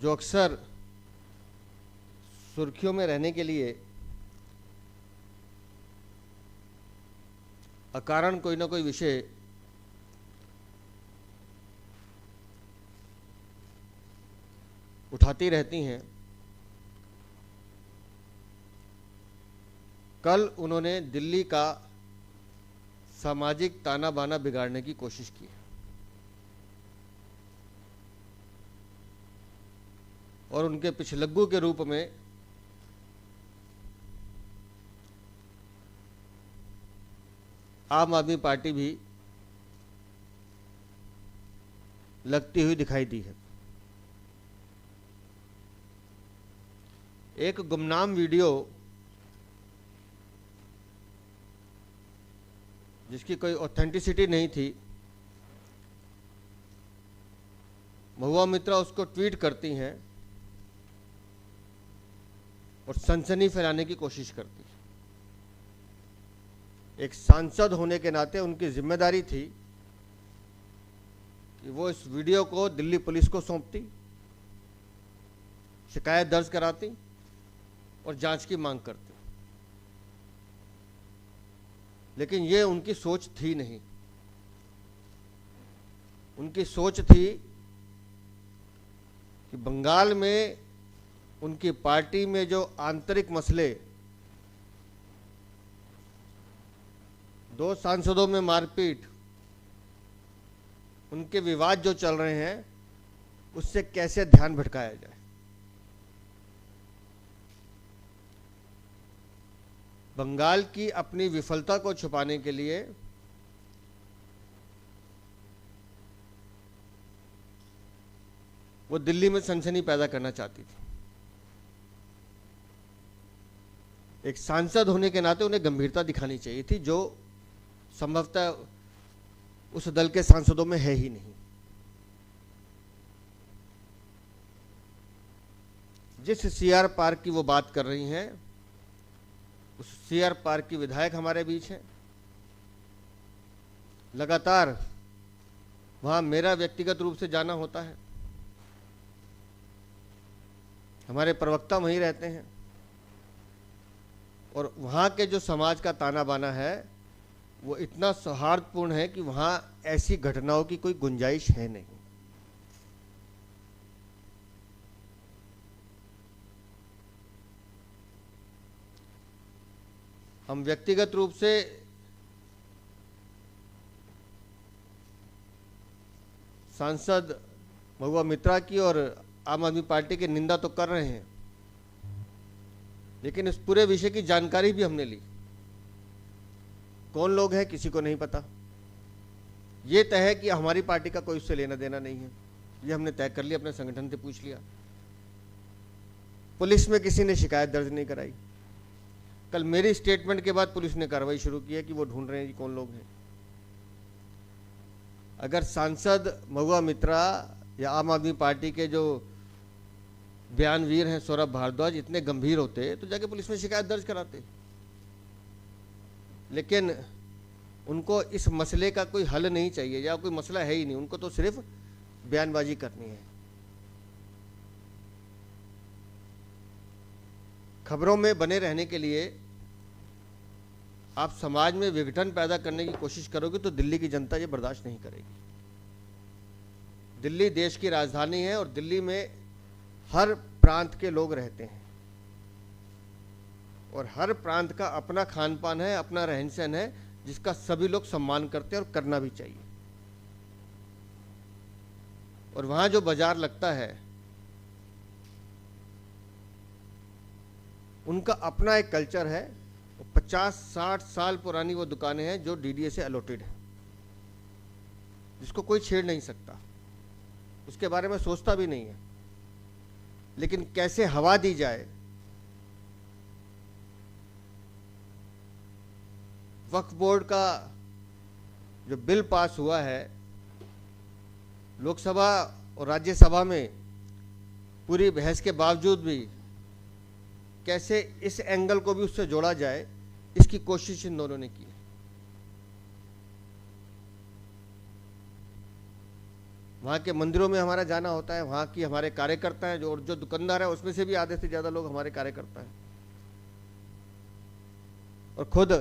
जो अक्सर सुर्खियों में रहने के लिए अकारण कोई ना कोई विषय उठाती रहती हैं। कल उन्होंने दिल्ली का सामाजिक ताना बाना बिगाड़ने की कोशिश की और उनके पिछलग्गू के रूप में आम आदमी पार्टी भी लगती हुई दिखाई दी है। एक गुमनाम वीडियो जिसकी कोई ऑथेंटिसिटी नहीं थी, महुआ मित्रा उसको ट्वीट करती हैं और सनसनी फैलाने की कोशिश करती है। एक सांसद होने के नाते उनकी जिम्मेदारी थी कि वो इस वीडियो को दिल्ली पुलिस को सौंपती, शिकायत दर्ज कराती और जांच की मांग करती। लेकिन ये उनकी सोच थी नहीं। उनकी सोच थी कि बंगाल में उनकी पार्टी में जो आंतरिक मसले, 2 सांसदों में मारपीट, उनके विवाद जो चल रहे हैं, उससे कैसे ध्यान भटकाया जाए। बंगाल की अपनी विफलता को छुपाने के लिए वो दिल्ली में सनसनी पैदा करना चाहती थी। एक सांसद होने के नाते उन्हें गंभीरता दिखानी चाहिए थी, जो संभवतः उस दल के सांसदों में है ही नहीं। जिस सीआर पार्क की वो बात कर रही हैं, उस सीआर पार्क की विधायक हमारे बीच हैं। लगातार वहां मेरा व्यक्तिगत रूप से जाना होता है। हमारे प्रवक्ता वहीं रहते हैं और वहां के जो समाज का ताना बाना है वो इतना सौहार्दपूर्ण है कि वहां ऐसी घटनाओं की कोई गुंजाइश है नहीं। हम व्यक्तिगत रूप से सांसद महुआ मित्रा की और आम आदमी पार्टी की निंदा तो कर रहे हैं, लेकिन इस पूरे विषय की जानकारी भी हमने ली। कौन लोग हैं किसी को नहीं पता। ये तय है कि हमारी पार्टी का कोई उससे लेना देना नहीं है, ये हमने तय कर लिया, अपने संगठन से पूछ लिया। पुलिस में किसी ने शिकायत दर्ज नहीं कराई। कल मेरी स्टेटमेंट के बाद पुलिस ने कार्रवाई शुरू की है कि वो ढूंढ रहे हैं कि कौन लोग हैं। अगर सांसद महुआ मित्रा या आम आदमी पार्टी के जो बयानवीर हैं सौरभ भारद्वाज इतने गंभीर होते तो जाके पुलिस में शिकायत दर्ज कराते। लेकिन उनको इस मसले का कोई हल नहीं चाहिए या कोई मसला है ही नहीं, उनको तो सिर्फ बयानबाजी करनी है। खबरों में बने रहने के लिए आप समाज में विघटन पैदा करने की कोशिश करोगे तो दिल्ली की जनता ये बर्दाश्त नहीं करेगी। दिल्ली देश की राजधानी है और दिल्ली में हर प्रांत के लोग रहते हैं और हर प्रांत का अपना खान पान है, अपना रहन सहन है, जिसका सभी लोग सम्मान करते हैं और करना भी चाहिए। और वहां जो बाजार लगता है उनका अपना एक कल्चर है। 50-60 साल पुरानी वो दुकानें हैं जो डीडीए से अलॉटेड है, जिसको कोई छेड़ नहीं सकता, उसके बारे में सोचता भी नहीं है। लेकिन कैसे हवा दी जाए, वक्फ बोर्ड का जो बिल पास हुआ है लोकसभा और राज्यसभा में, पूरी बहस के बावजूद भी कैसे इस एंगल को भी उससे जोड़ा जाए, इसकी कोशिश इन दोनों ने की है। वहाँ के मंदिरों में हमारा जाना होता है, वहाँ की हमारे कार्यकर्ता हैं जो दुकानदार है उसमें से भी आधे से ज़्यादा लोग हमारे कार्यकर्ता हैं। और खुद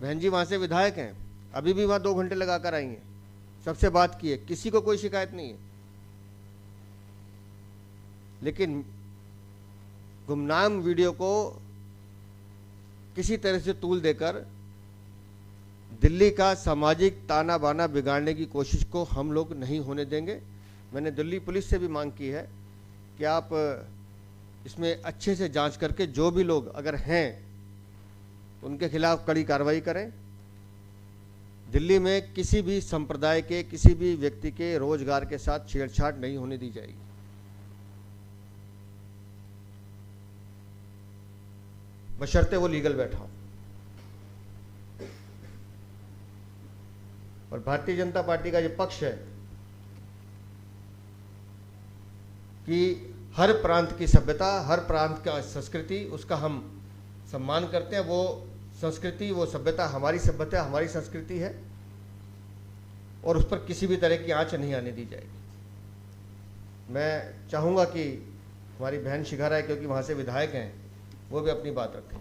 बहन जी वहाँ से विधायक हैं, अभी भी वहाँ 2 घंटे लगा कर आई हैं, सबसे बात की है, किसी को कोई शिकायत नहीं है। लेकिन गुमनाम वीडियो को किसी तरह से तूल देकर दिल्ली का सामाजिक ताना बाना बिगाड़ने की कोशिश को हम लोग नहीं होने देंगे। मैंने दिल्ली पुलिस से भी मांग की है कि आप इसमें अच्छे से जांच करके जो भी लोग अगर हैं उनके खिलाफ कड़ी कार्रवाई करें। दिल्ली में किसी भी संप्रदाय के किसी भी व्यक्ति के रोजगार के साथ छेड़छाड़ नहीं होने दी जाएगी। बशर्ते वो लीगल बैठा हो। और भारतीय जनता पार्टी का ये पक्ष है कि हर प्रांत की सभ्यता, हर प्रांत का संस्कृति, उसका हम सम्मान करते हैं। वो संस्कृति, वो सभ्यता हमारी सभ्यता, हमारी संस्कृति है और उस पर किसी भी तरह की आंच नहीं आने दी जाएगी। मैं चाहूँगा कि हमारी बहन शिखा राय, क्योंकि वहाँ से विधायक हैं, वो भी अपनी बात रखें।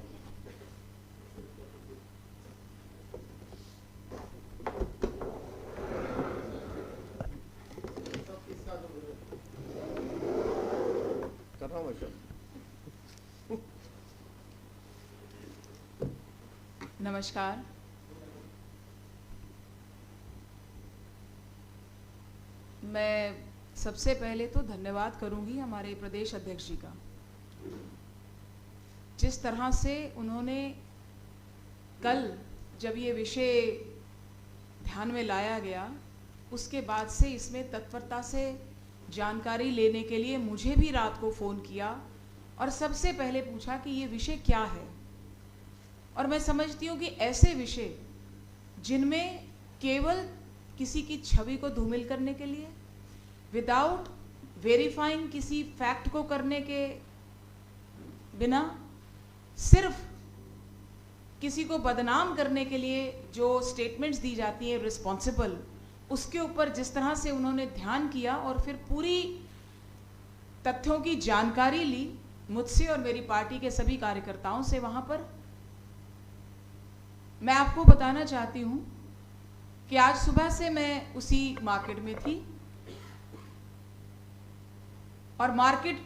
नमस्कार। मैं सबसे पहले तो धन्यवाद करूंगी हमारे प्रदेश अध्यक्ष जी का, जिस तरह से उन्होंने कल जब ये विषय ध्यान में लाया गया उसके बाद से इसमें तत्परता से जानकारी लेने के लिए मुझे भी रात को फ़ोन किया और सबसे पहले पूछा कि ये विषय क्या है। और मैं समझती हूँ कि ऐसे विषय जिनमें केवल किसी की छवि को धूमिल करने के लिए, विदाउट वेरीफाइंग किसी फैक्ट को करने के बिना, सिर्फ किसी को बदनाम करने के लिए जो स्टेटमेंट्स दी जाती हैं रिस्पॉन्सिबल, उसके ऊपर जिस तरह से उन्होंने ध्यान किया और फिर पूरी तथ्यों की जानकारी ली मुझसे और मेरी पार्टी के सभी कार्यकर्ताओं से वहाँ पर, मैं आपको बताना चाहती हूँ कि आज सुबह से मैं उसी मार्केट में थी और मार्केट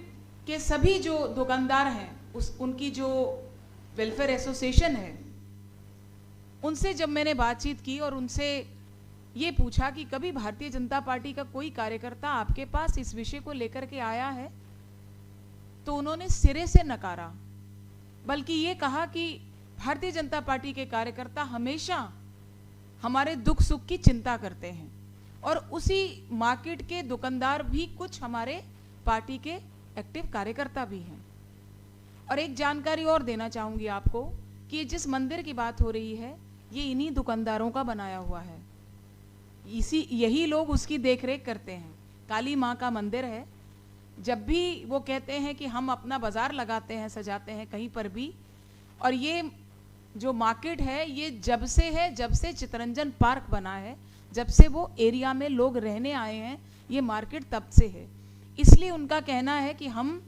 के सभी जो दुकानदार हैं उनकी जो वेलफेयर एसोसिएशन है, उनसे जब मैंने बातचीत की और उनसे ये पूछा कि कभी भारतीय जनता पार्टी का कोई कार्यकर्ता आपके पास इस विषय को लेकर के आया है, तो उन्होंने सिरे से नकारा, बल्कि ये कहा कि भारतीय जनता पार्टी के कार्यकर्ता हमेशा हमारे दुख सुख की चिंता करते हैं। और उसी मार्केट के दुकानदार भी कुछ हमारे पार्टी के एक्टिव कार्यकर्ता भी हैं। और एक जानकारी और देना चाहूँगी आपको कि जिस मंदिर की बात हो रही है ये इन्हीं दुकानदारों का बनाया हुआ है, यही लोग उसकी देखरेख करते हैं। काली माँ का मंदिर है। जब भी वो कहते हैं कि हम अपना बाजार लगाते हैं, सजाते हैं कहीं पर भी, और ये जो मार्केट है ये जब से चितरंजन पार्क बना है, जब से वो एरिया में लोग रहने आए हैं, ये मार्केट तब से है। इसलिए उनका कहना है कि हम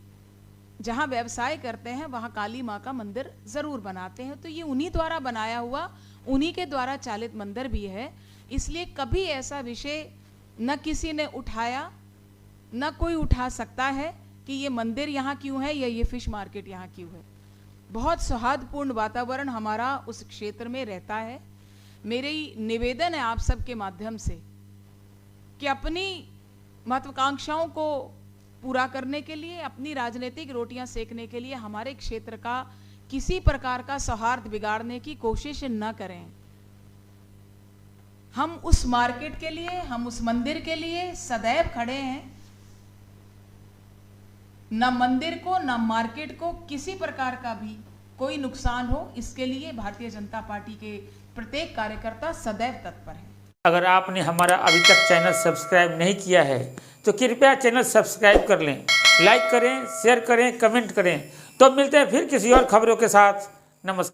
जहाँ व्यवसाय करते हैं वहाँ काली माँ का मंदिर ज़रूर बनाते हैं। तो ये उन्हीं द्वारा बनाया हुआ, उन्हीं के द्वारा चालित मंदिर भी है। इसलिए कभी ऐसा विषय न किसी ने उठाया, न कोई उठा सकता है कि ये मंदिर यहाँ क्यों है या ये फिश मार्केट यहाँ क्यों है। बहुत सौहार्दपूर्ण वातावरण हमारा उस क्षेत्र में रहता है। मेरी निवेदन है आप सबके माध्यम से कि अपनी महत्वाकांक्षाओं को पूरा करने के लिए, अपनी राजनीतिक रोटियां सेकने के लिए हमारे क्षेत्र का किसी प्रकार का सौहार्द बिगाड़ने की कोशिश न करें। हम उस मार्केट के लिए, हम उस मंदिर के लिए सदैव खड़े हैं। न मंदिर को न मार्केट को किसी प्रकार का भी कोई नुकसान हो, इसके लिए भारतीय जनता पार्टी के प्रत्येक कार्यकर्ता सदैव तत्पर है। अगर आपने हमारा अभी तक चैनल सब्सक्राइब नहीं किया है तो कृपया चैनल सब्सक्राइब कर लें, लाइक करें, शेयर करें, कमेंट करें। तो मिलते हैं फिर किसी और खबरों के साथ। नमस्कार।